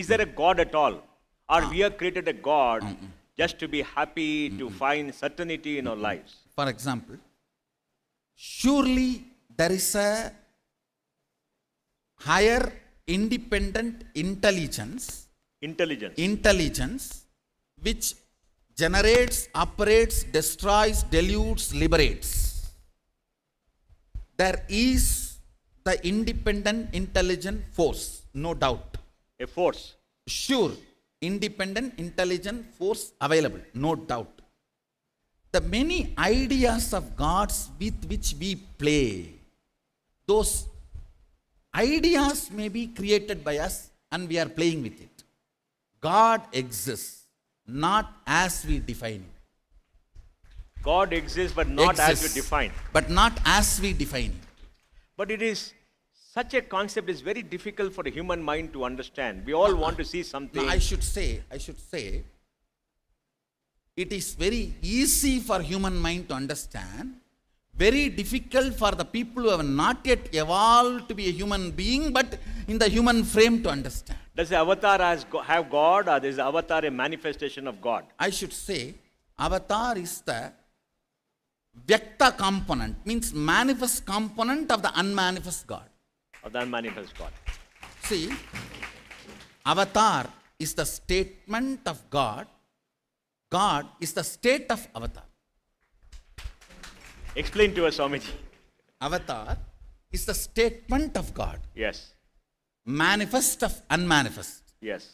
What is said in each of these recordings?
Is there a God at all? Or we have created a God just to be happy, to find certainty in our lives? For example, surely there is a higher independent intelligence which generates, operates, destroys, dilutes, liberates. There is the independent intelligent force, no doubt. A force. Sure, independent intelligent force available, no doubt. The many ideas of gods with which we play, those ideas may be created by us and we are playing with it. God exists, not as we define it. God exists, but not as we define. But not as we define it. But it is such a concept is very difficult for the human mind to understand. We all want to see something. No, I should say, it is very easy for human mind to understand, very difficult for the people who have not yet evolved to be a human being, but in the human frame to understand. Does the avatar have God, or is the avatar a manifestation of God? I should say, avatar is the Vyakta component, means manifest component of the unmanifest God. Of the unmanifest God. See, avatar is the statement of God. God is the state of avatar. Explain to us, Swamiji. Avatar is the statement of God. Yes. Manifest of unmanifest. Yes.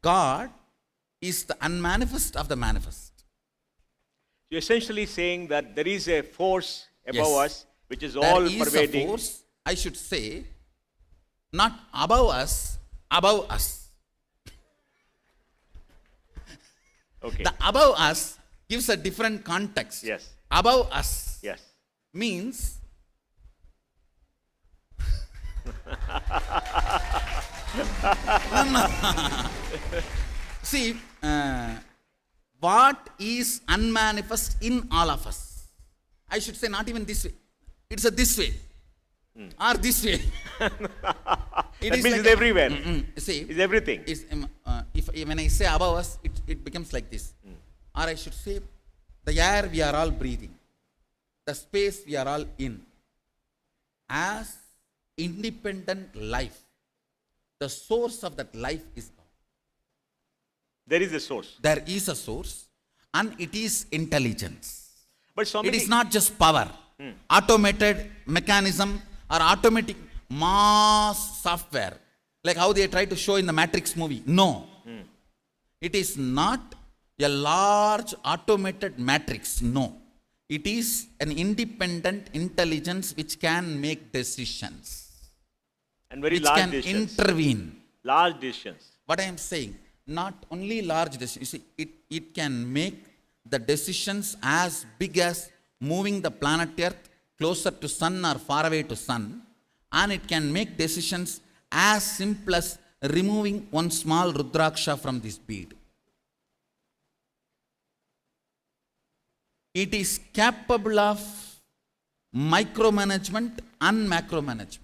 God is the unmanifest of the manifest. You're essentially saying that there is a force above Yes. us which is all There is pervading. a force, I should say, not above us, above us. Okay. The above us gives a different context. Yes. Above us Yes. means see, what is unmanifest in all of us? I should say not even this way. It's a this way. Or this way. That means it's everywhere. See, It's everything. when I say above us, it becomes like this. Or I should say, the air we are all breathing, the space we are all in, as independent life, the source of that life is God. There is a source. There is a source, and it is intelligence. But so It many, is not just power, automated mechanism or automatic mass software, like how they try to show in the Matrix movie. No. It is not a large automated matrix. No. It is an independent intelligence which can make decisions, and very which large can decisions. intervene. Large decisions. What I am saying, not only large decisions, you see, it can make the decisions as big as moving the planet Earth closer to sun or far away to sun, and it can make decisions as simple as removing one small Rudraksha from this bead. It is capable of micromanagement and macromanagement.